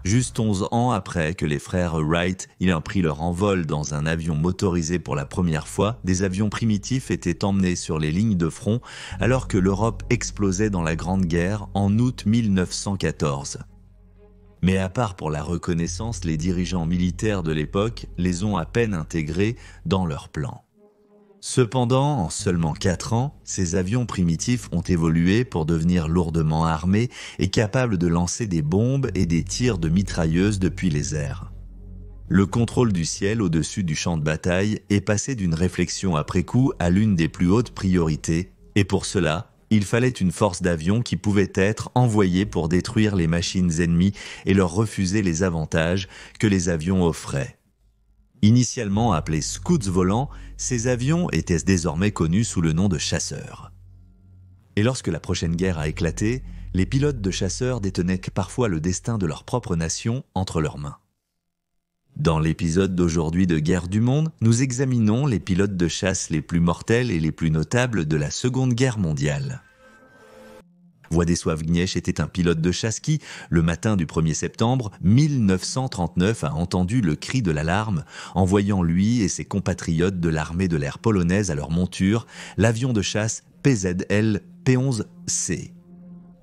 Juste 11 ans après que les frères Wright aient pris leur envol dans un avion motorisé pour la première fois, des avions primitifs étaient emmenés sur les lignes de front alors que l'Europe explosait dans la Grande Guerre en août 1914. Mais à part pour la reconnaissance, les dirigeants militaires de l'époque les ont à peine intégrés dans leurs plans. Cependant, en seulement 4 ans, ces avions primitifs ont évolué pour devenir lourdement armés et capables de lancer des bombes et des tirs de mitrailleuses depuis les airs. Le contrôle du ciel au-dessus du champ de bataille est passé d'une réflexion après coup à l'une des plus hautes priorités, et pour cela, il fallait une force d'avions qui pouvait être envoyée pour détruire les machines ennemies et leur refuser les avantages que les avions offraient. Initialement appelés scouts volants, ces avions étaient désormais connus sous le nom de chasseurs. Et lorsque la prochaine guerre a éclaté, les pilotes de chasseurs détenaient parfois le destin de leur propre nation entre leurs mains. Dans l'épisode d'aujourd'hui de Guerre du monde, nous examinons les pilotes de chasse les plus mortels et les plus notables de la Seconde Guerre mondiale. Władysław Gnieź était un pilote de chasse qui, le matin du 1er septembre 1939, a entendu le cri de l'alarme en voyant lui et ses compatriotes de l'armée de l'air polonaise à leur monture, l'avion de chasse PZL P-11C.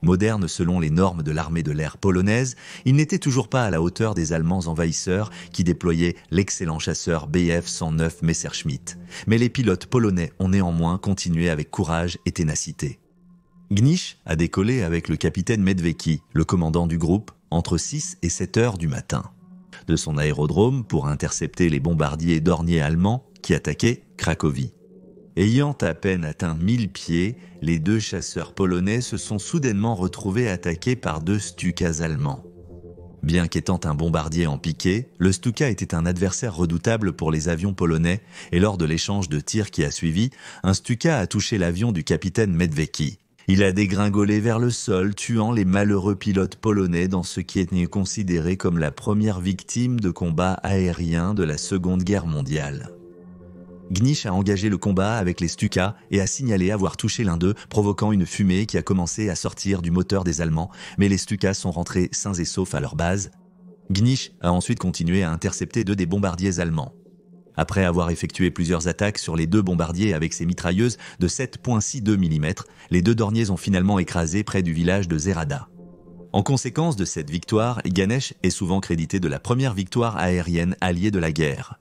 Moderne selon les normes de l'armée de l'air polonaise, il n'était toujours pas à la hauteur des Allemands envahisseurs qui déployaient l'excellent chasseur Bf-109 Messerschmitt. Mais les pilotes polonais ont néanmoins continué avec courage et ténacité. Gnieź a décollé avec le capitaine Medvecki, le commandant du groupe, entre 6 et 7 heures du matin, de son aérodrome pour intercepter les bombardiers dorniers allemands qui attaquaient Cracovie. Ayant à peine atteint 1000 pieds, les 2 chasseurs polonais se sont soudainement retrouvés attaqués par 2 Stukas allemands. Bien qu'étant un bombardier en piqué, le Stuka était un adversaire redoutable pour les avions polonais et lors de l'échange de tirs qui a suivi, un Stuka a touché l'avion du capitaine Medvecki. Il a dégringolé vers le sol, tuant les malheureux pilotes polonais dans ce qui est considéré comme la première victime de combat aérien de la Seconde Guerre mondiale. Gnieź a engagé le combat avec les Stukas et a signalé avoir touché l'un d'eux, provoquant une fumée qui a commencé à sortir du moteur des Allemands, mais les Stukas sont rentrés sains et saufs à leur base. Gnieź a ensuite continué à intercepter 2 des bombardiers allemands. Après avoir effectué plusieurs attaques sur les 2 bombardiers avec ses mitrailleuses de 7,62 mm, les 2 dorniers ont finalement écrasé près du village de Zerada. En conséquence de cette victoire, Ganesh est souvent crédité de la première victoire aérienne alliée de la guerre.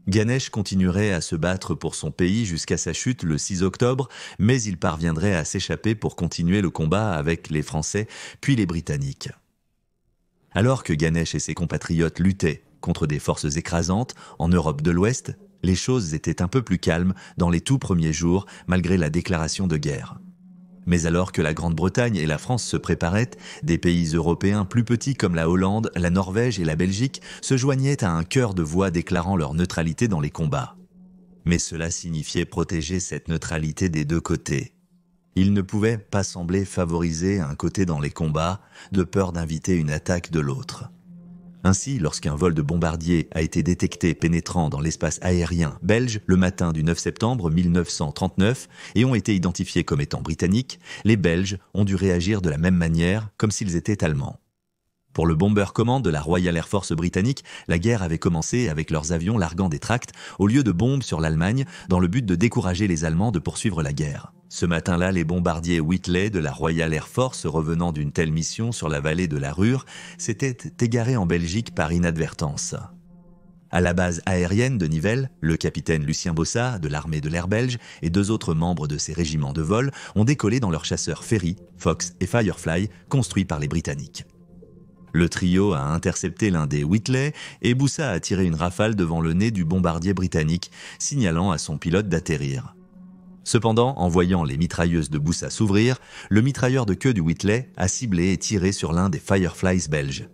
Ganesh continuerait à se battre pour son pays jusqu'à sa chute le 6 octobre, mais il parviendrait à s'échapper pour continuer le combat avec les Français puis les Britanniques. Alors que Ganesh et ses compatriotes luttaient contre des forces écrasantes en Europe de l'Ouest, les choses étaient un peu plus calmes dans les tout premiers jours malgré la déclaration de guerre. Mais alors que la Grande-Bretagne et la France se préparaient, des pays européens plus petits comme la Hollande, la Norvège et la Belgique se joignaient à un chœur de voix déclarant leur neutralité dans les combats. Mais cela signifiait protéger cette neutralité des 2 côtés. Il ne pouvait pas sembler favoriser un côté dans les combats, de peur d'inviter une attaque de l'autre. Ainsi, lorsqu'un vol de bombardier a été détecté pénétrant dans l'espace aérien belge le matin du 9 septembre 1939 et ont été identifiés comme étant britanniques, les Belges ont dû réagir de la même manière, comme s'ils étaient allemands. Pour le Bomber Command de la Royal Air Force britannique, la guerre avait commencé avec leurs avions larguant des tracts au lieu de bombes sur l'Allemagne dans le but de décourager les Allemands de poursuivre la guerre. Ce matin-là, les bombardiers Whitley de la Royal Air Force revenant d'une telle mission sur la vallée de la Ruhr s'étaient égarés en Belgique par inadvertance. À la base aérienne de Nivelles, le capitaine Lucien Bossat de l'armée de l'air belge et 2 autres membres de ses régiments de vol ont décollé dans leurs chasseurs Ferry, Fox et Firefly construits par les Britanniques. Le trio a intercepté l'un des Whitley et Bossat a tiré une rafale devant le nez du bombardier britannique, signalant à son pilote d'atterrir. Cependant, en voyant les mitrailleuses de Bossat s'ouvrir, le mitrailleur de queue du Whitley a ciblé et tiré sur l'un des Fireflies belges.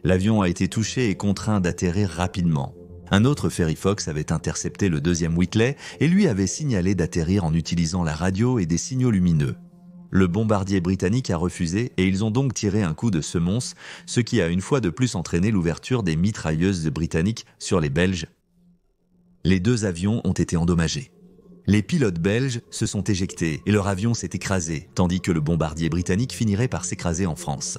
L'avion a été touché et contraint d'atterrir rapidement. Un autre Ferry Fox avait intercepté le 2e Whitley et lui avait signalé d'atterrir en utilisant la radio et des signaux lumineux. Le bombardier britannique a refusé et ils ont donc tiré un coup de semonce, ce qui a une fois de plus entraîné l'ouverture des mitrailleuses britanniques sur les Belges. Les 2 avions ont été endommagés. Les pilotes belges se sont éjectés et leur avion s'est écrasé, tandis que le bombardier britannique finirait par s'écraser en France.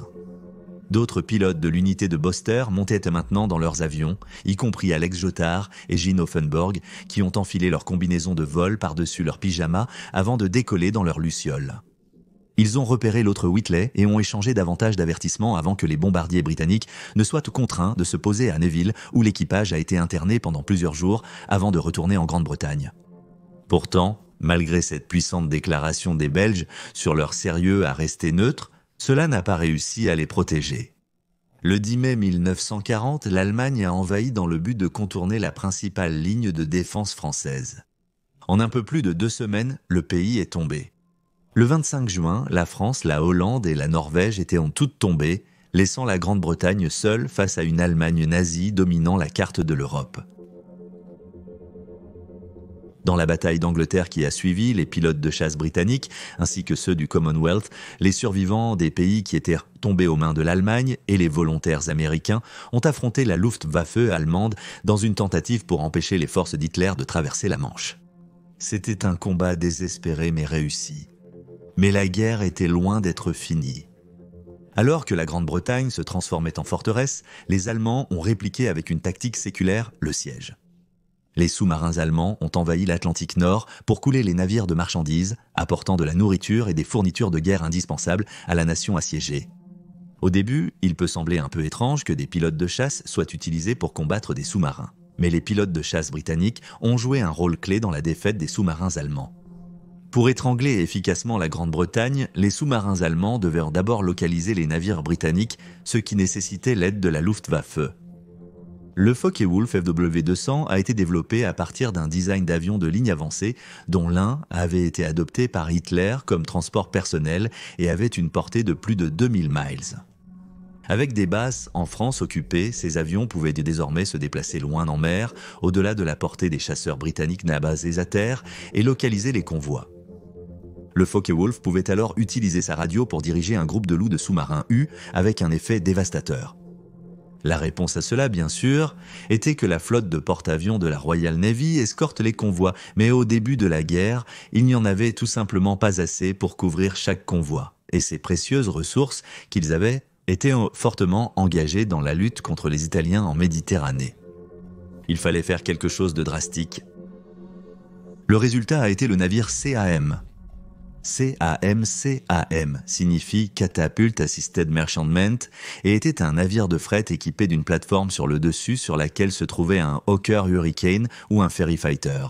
D'autres pilotes de l'unité de Boster montaient maintenant dans leurs avions, y compris Alex Jotard et Gene Offenborg, qui ont enfilé leur combinaison de vol par-dessus leur pyjama avant de décoller dans leur luciole. Ils ont repéré l'autre Whitley et ont échangé davantage d'avertissements avant que les bombardiers britanniques ne soient contraints de se poser à Neville, où l'équipage a été interné pendant plusieurs jours avant de retourner en Grande-Bretagne. Pourtant, malgré cette puissante déclaration des Belges sur leur sérieux à rester neutres, cela n'a pas réussi à les protéger. Le 10 mai 1940, l'Allemagne a envahi dans le but de contourner la principale ligne de défense française. En un peu plus de 2 semaines, le pays est tombé. Le 25 juin, la France, la Hollande et la Norvège étaient en toutes tombées, laissant la Grande-Bretagne seule face à une Allemagne nazie dominant la carte de l'Europe. Dans la bataille d'Angleterre qui a suivi, les pilotes de chasse britanniques, ainsi que ceux du Commonwealth, les survivants des pays qui étaient tombés aux mains de l'Allemagne et les volontaires américains ont affronté la Luftwaffe allemande dans une tentative pour empêcher les forces d'Hitler de traverser la Manche. C'était un combat désespéré mais réussi. Mais la guerre était loin d'être finie. Alors que la Grande-Bretagne se transformait en forteresse, les Allemands ont répliqué avec une tactique séculaire, le siège. Les sous-marins allemands ont envahi l'Atlantique Nord pour couler les navires de marchandises, apportant de la nourriture et des fournitures de guerre indispensables à la nation assiégée. Au début, il peut sembler un peu étrange que des pilotes de chasse soient utilisés pour combattre des sous-marins. Mais les pilotes de chasse britanniques ont joué un rôle clé dans la défaite des sous-marins allemands. Pour étrangler efficacement la Grande-Bretagne, les sous-marins allemands devaient d'abord localiser les navires britanniques, ce qui nécessitait l'aide de la Luftwaffe. Le Focke-Wulf FW200 a été développé à partir d'un design d'avion de ligne avancée dont l'un avait été adopté par Hitler comme transport personnel et avait une portée de plus de 2000 miles. Avec des bases en France occupées, ces avions pouvaient désormais se déplacer loin en mer, au-delà de la portée des chasseurs britanniques basés à terre, et localiser les convois. Le Focke-Wulf pouvait alors utiliser sa radio pour diriger un groupe de loups de sous-marins U avec un effet dévastateur. La réponse à cela, bien sûr, était que la flotte de porte-avions de la Royal Navy escorte les convois, mais au début de la guerre, il n'y en avait tout simplement pas assez pour couvrir chaque convoi, et ces précieuses ressources qu'ils avaient étaient fortement engagés dans la lutte contre les Italiens en Méditerranée. Il fallait faire quelque chose de drastique. Le résultat a été le navire CAM. CAM signifie Catapult Assisted Merchantment et était un navire de fret équipé d'une plateforme sur le dessus sur laquelle se trouvait un Hawker Hurricane ou un Ferry Fighter.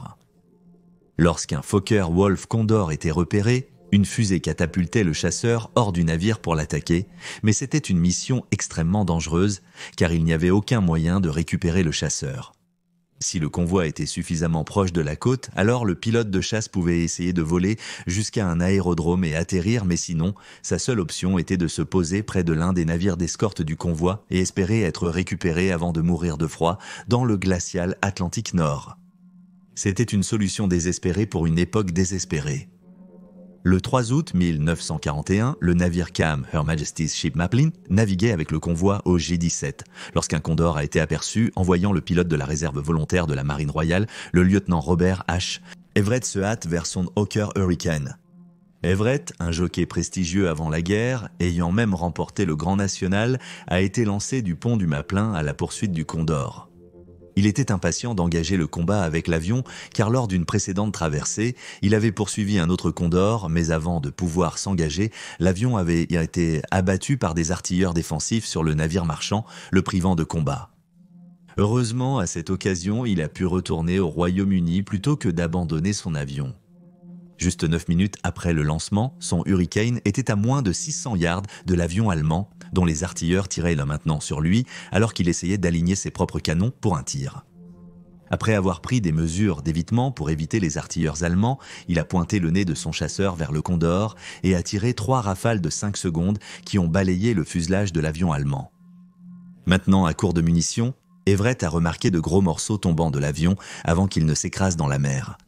Lorsqu'un Focke-Wulf Condor était repéré, une fusée catapultait le chasseur hors du navire pour l'attaquer, mais c'était une mission extrêmement dangereuse car il n'y avait aucun moyen de récupérer le chasseur. Si le convoi était suffisamment proche de la côte, alors le pilote de chasse pouvait essayer de voler jusqu'à un aérodrome et atterrir, mais sinon, sa seule option était de se poser près de l'un des navires d'escorte du convoi et espérer être récupéré avant de mourir de froid dans le glacial Atlantique Nord. C'était une solution désespérée pour une époque désespérée. Le 3 août 1941, le navire CAM Her Majesty's Ship Maplin naviguait avec le convoi au G-17 lorsqu'un Condor a été aperçu envoyant le pilote de la réserve volontaire de la Marine royale, le lieutenant Robert H. Everett se hâte vers son Hawker Hurricane. Everett, un jockey prestigieux avant la guerre, ayant même remporté le Grand National, a été lancé du pont du Maplin à la poursuite du Condor. Il était impatient d'engager le combat avec l'avion car lors d'une précédente traversée, il avait poursuivi un autre Condor, mais avant de pouvoir s'engager, l'avion avait été abattu par des artilleurs défensifs sur le navire marchand, le privant de combat. Heureusement, à cette occasion, il a pu retourner au Royaume-Uni plutôt que d'abandonner son avion. Juste 9 minutes après le lancement, son Hurricane était à moins de 600 yards de l'avion allemand, dont les artilleurs tiraient là maintenant sur lui, alors qu'il essayait d'aligner ses propres canons pour un tir. Après avoir pris des mesures d'évitement pour éviter les artilleurs allemands, il a pointé le nez de son chasseur vers le Condor et a tiré 3 rafales de 5 secondes qui ont balayé le fuselage de l'avion allemand. Maintenant à court de munitions, Everett a remarqué de gros morceaux tombant de l'avion avant qu'il ne s'écrase dans la mer.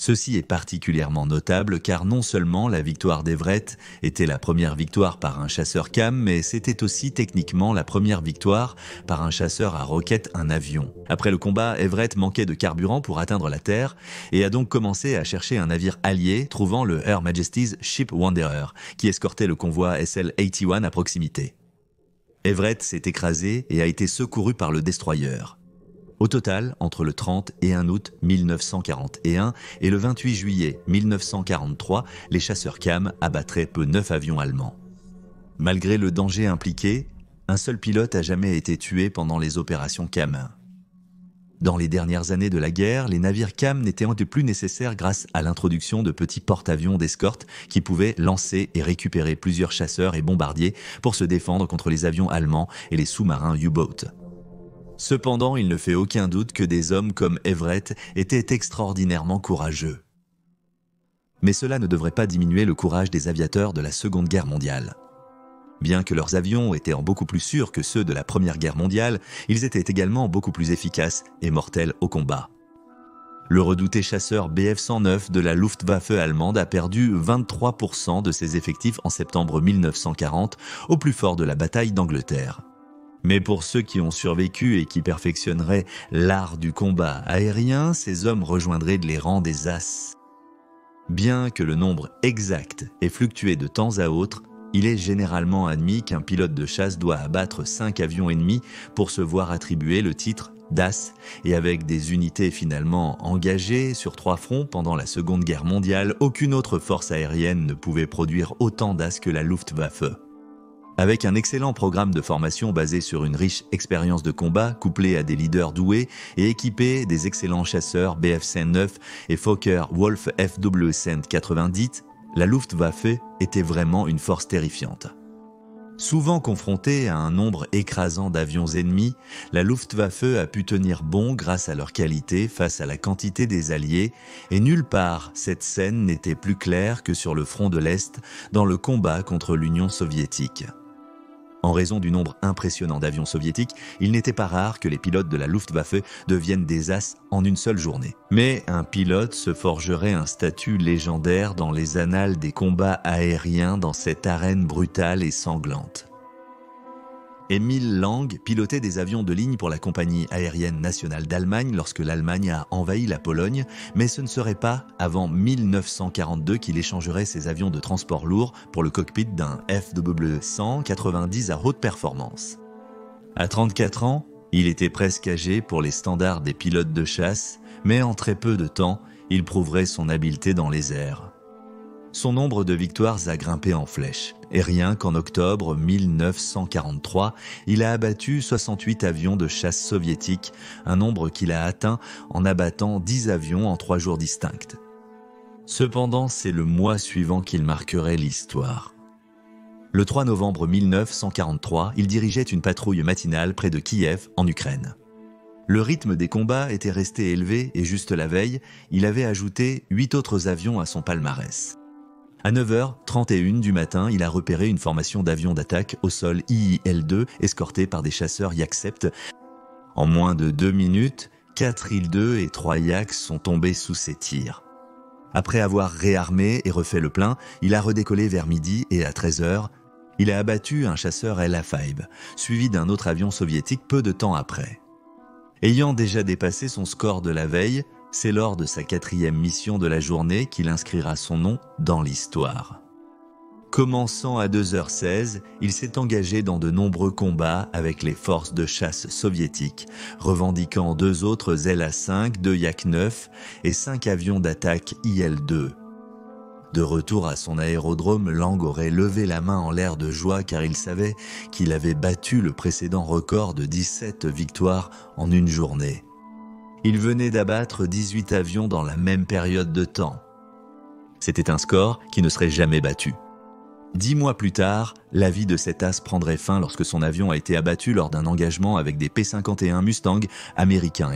Ceci est particulièrement notable car non seulement la victoire d'Everett était la première victoire par un chasseur CAM, mais c'était aussi techniquement la première victoire par un chasseur à roquette un avion. Après le combat, Everett manquait de carburant pour atteindre la Terre et a donc commencé à chercher un navire allié, trouvant le Her Majesty's Ship Wanderer, qui escortait le convoi SL-81 à proximité. Everett s'est écrasé et a été secouru par le destroyer. Au total, entre le 30 et 1 août 1941 et le 28 juillet 1943, les chasseurs CAM abattraient peu 9 avions allemands. Malgré le danger impliqué, un seul pilote a jamais été tué pendant les opérations CAM. Dans les dernières années de la guerre, les navires CAM n'étaient plus nécessaires grâce à l'introduction de petits porte-avions d'escorte qui pouvaient lancer et récupérer plusieurs chasseurs et bombardiers pour se défendre contre les avions allemands et les sous-marins U-boat. Cependant, il ne fait aucun doute que des hommes comme Everett étaient extraordinairement courageux. Mais cela ne devrait pas diminuer le courage des aviateurs de la Seconde Guerre mondiale. Bien que leurs avions étaient beaucoup plus sûrs que ceux de la Première Guerre mondiale, ils étaient également beaucoup plus efficaces et mortels au combat. Le redouté chasseur Bf-109 de la Luftwaffe allemande a perdu 23% de ses effectifs en septembre 1940, au plus fort de la bataille d'Angleterre. Mais pour ceux qui ont survécu et qui perfectionneraient l'art du combat aérien, ces hommes rejoindraient les rangs des As. Bien que le nombre exact ait fluctué de temps à autre, il est généralement admis qu'un pilote de chasse doit abattre 5 avions ennemis pour se voir attribuer le titre d'As, et avec des unités finalement engagées sur 3 fronts pendant la Seconde Guerre mondiale, aucune autre force aérienne ne pouvait produire autant d'As que la Luftwaffe. Avec un excellent programme de formation basé sur une riche expérience de combat, couplé à des leaders doués et équipé des excellents chasseurs Bf-109 et Focke-Wulf FW-190, la Luftwaffe était vraiment une force terrifiante. Souvent confrontée à un nombre écrasant d'avions ennemis, la Luftwaffe a pu tenir bon grâce à leur qualité face à la quantité des Alliés, et nulle part cette scène n'était plus claire que sur le front de l'Est dans le combat contre l'Union soviétique. En raison du nombre impressionnant d'avions soviétiques, il n'était pas rare que les pilotes de la Luftwaffe deviennent des as en une seule journée. Mais un pilote se forgerait un statut légendaire dans les annales des combats aériens dans cette arène brutale et sanglante. Emil Lang pilotait des avions de ligne pour la compagnie aérienne nationale d'Allemagne lorsque l'Allemagne a envahi la Pologne, mais ce ne serait pas avant 1942 qu'il échangerait ses avions de transport lourd pour le cockpit d'un FW-190 à haute performance. À 34 ans, il était presque âgé pour les standards des pilotes de chasse, mais en très peu de temps, il prouverait son habileté dans les airs. Son nombre de victoires a grimpé en flèche, et rien qu'en octobre 1943, il a abattu 68 avions de chasse soviétiques, un nombre qu'il a atteint en abattant 10 avions en 3 jours distincts. Cependant, c'est le mois suivant qu'il marquerait l'histoire. Le 3 novembre 1943, il dirigeait une patrouille matinale près de Kiev, en Ukraine. Le rythme des combats était resté élevé et juste la veille, il avait ajouté 8 autres avions à son palmarès. À 9h31 du matin, il a repéré une formation d'avions d'attaque au sol IIL-2 escortés par des chasseurs Yak-Sept. En moins de 2 minutes, 4 IL-2 et 3 Yaks sont tombés sous ses tirs. Après avoir réarmé et refait le plein, il a redécollé vers midi et à 13h, il a abattu un chasseur LA-5, suivi d'un autre avion soviétique peu de temps après. Ayant déjà dépassé son score de la veille, c'est lors de sa 4e mission de la journée qu'il inscrira son nom dans l'histoire. Commençant à 2h16, il s'est engagé dans de nombreux combats avec les forces de chasse soviétiques, revendiquant 2 autres LA-5, 2 Yak-9 et 5 avions d'attaque IL-2. De retour à son aérodrome, Lang aurait levé la main en l'air de joie car il savait qu'il avait battu le précédent record de 17 victoires en une journée. Il venait d'abattre 18 avions dans la même période de temps. C'était un score qui ne serait jamais battu. 10 mois plus tard, la vie de cet as prendrait fin lorsque son avion a été abattu lors d'un engagement avec des P-51 Mustang américains.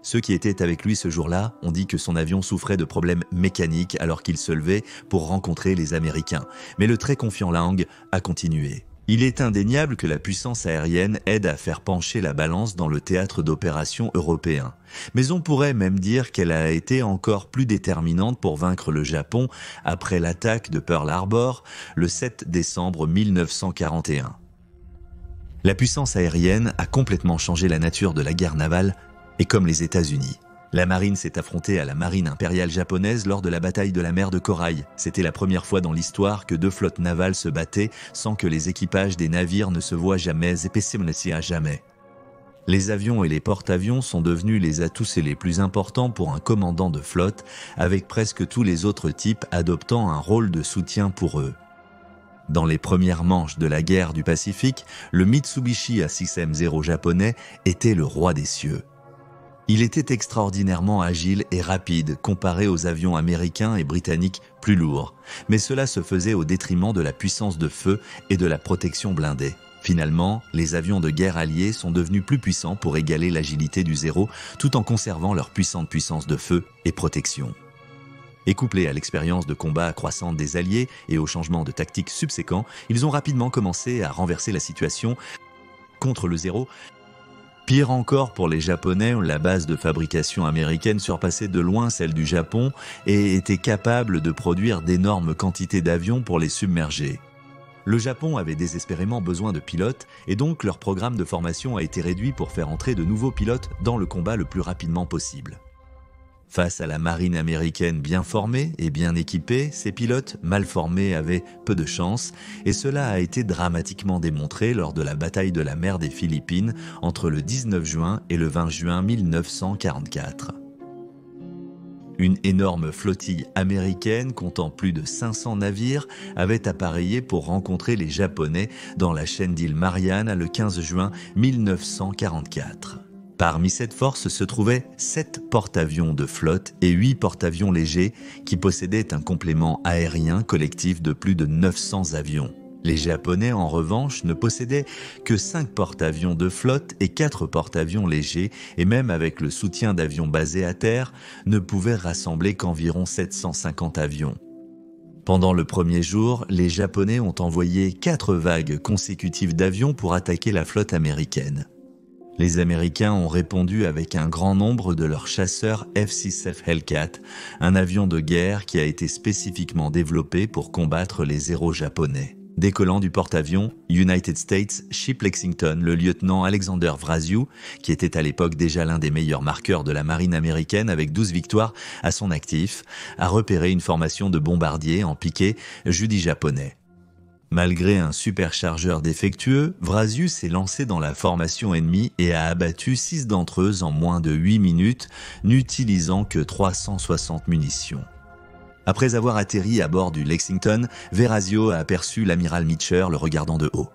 Ceux qui étaient avec lui ce jour-là ont dit que son avion souffrait de problèmes mécaniques alors qu'il se levait pour rencontrer les Américains. Mais le très confiant Lang a continué. Il est indéniable que la puissance aérienne aide à faire pencher la balance dans le théâtre d'opérations européen. Mais on pourrait même dire qu'elle a été encore plus déterminante pour vaincre le Japon après l'attaque de Pearl Harbor le 7 décembre 1941. La puissance aérienne a complètement changé la nature de la guerre navale et comme les États-Unis. La marine s'est affrontée à la marine impériale japonaise lors de la bataille de la mer de Corail. C'était la première fois dans l'histoire que deux flottes navales se battaient sans que les équipages des navires ne se voient jamais et pessimnesi à jamais. Les avions et les porte-avions sont devenus les atouts les plus importants pour un commandant de flotte, avec presque tous les autres types adoptant un rôle de soutien pour eux. Dans les premières manches de la guerre du Pacifique, le Mitsubishi A6M0 japonais était le roi des cieux. Il était extraordinairement agile et rapide comparé aux avions américains et britanniques plus lourds, mais cela se faisait au détriment de la puissance de feu et de la protection blindée. Finalement, les avions de guerre alliés sont devenus plus puissants pour égaler l'agilité du Zéro tout en conservant leur puissante puissance de feu et protection. Et couplés à l'expérience de combat croissante des Alliés et au changement de tactique subséquent, ils ont rapidement commencé à renverser la situation contre le Zéro. Pire encore pour les Japonais, la base de fabrication américaine surpassait de loin celle du Japon et était capable de produire d'énormes quantités d'avions pour les submerger. Le Japon avait désespérément besoin de pilotes et donc leur programme de formation a été réduit pour faire entrer de nouveaux pilotes dans le combat le plus rapidement possible. Face à la marine américaine bien formée et bien équipée, ces pilotes mal formés avaient peu de chance et cela a été dramatiquement démontré lors de la bataille de la mer des Philippines entre le 19 juin et le 20 juin 1944. Une énorme flottille américaine comptant plus de 500 navires avait appareillé pour rencontrer les Japonais dans la chaîne d'îles Mariannes le 15 juin 1944. Parmi cette force se trouvaient 7 porte-avions de flotte et 8 porte-avions légers qui possédaient un complément aérien collectif de plus de 900 avions. Les Japonais, en revanche, ne possédaient que 5 porte-avions de flotte et 4 porte-avions légers et même avec le soutien d'avions basés à terre, ne pouvaient rassembler qu'environ 750 avions. Pendant le premier jour, les Japonais ont envoyé 4 vagues consécutives d'avions pour attaquer la flotte américaine. Les Américains ont répondu avec un grand nombre de leurs chasseurs F-6F Hellcat, un avion de guerre qui a été spécifiquement développé pour combattre les Zéro japonais. Décollant du porte-avions United States Ship Lexington, le lieutenant Alexander Vrasiu, qui était à l'époque déjà l'un des meilleurs marqueurs de la marine américaine avec 12 victoires à son actif, a repéré une formation de bombardiers en piqué judi-japonais. Malgré un superchargeur défectueux, Vrasiu s'est lancé dans la formation ennemie et a abattu 6 d'entre eux en moins de 8 minutes, n'utilisant que 360 munitions. Après avoir atterri à bord du Lexington, Vrasiu a aperçu l'amiral Meacher le regardant de haut.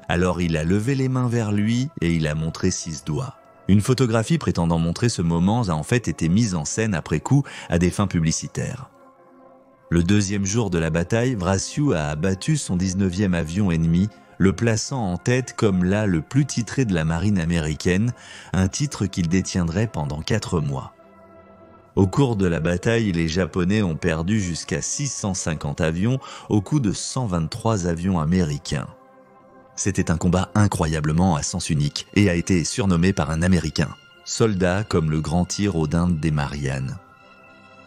Alors il a levé les mains vers lui et il a montré 6 doigts. Une photographie prétendant montrer ce moment a en fait été mise en scène après coup à des fins publicitaires. Le deuxième jour de la bataille, Vrasiu a abattu son 19e avion ennemi, le plaçant en tête comme l'A le plus titré de la marine américaine, un titre qu'il détiendrait pendant 4 mois. Au cours de la bataille, les Japonais ont perdu jusqu'à 650 avions au coup de 123 avions américains. C'était un combat incroyablement à sens unique et a été surnommé par un Américain, soldat comme le grand tir aux dindes des Mariannes.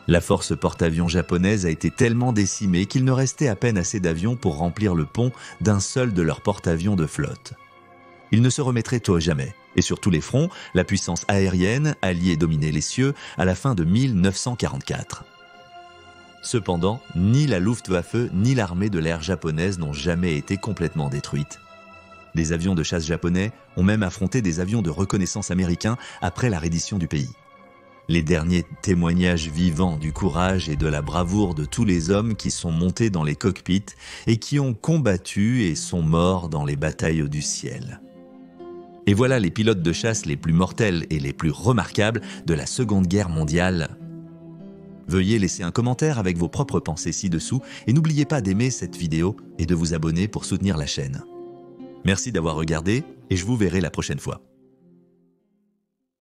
La force porte-avions japonaise a été tellement décimée qu'il ne restait à peine assez d'avions pour remplir le pont d'un seul de leurs porte-avions de flotte. Ils ne se remettraient tôt jamais, et sur tous les fronts, la puissance aérienne alliée dominait les cieux à la fin de 1944. Cependant, ni la Luftwaffe ni l'armée de l'air japonaise n'ont jamais été complètement détruites. Les avions de chasse japonais ont même affronté des avions de reconnaissance américains après la reddition du pays. Les derniers témoignages vivants du courage et de la bravoure de tous les hommes qui sont montés dans les cockpits et qui ont combattu et sont morts dans les batailles du ciel. Et voilà les pilotes de chasse les plus mortels et les plus remarquables de la Seconde Guerre mondiale. Veuillez laisser un commentaire avec vos propres pensées ci-dessous et n'oubliez pas d'aimer cette vidéo et de vous abonner pour soutenir la chaîne. Merci d'avoir regardé et je vous verrai la prochaine fois.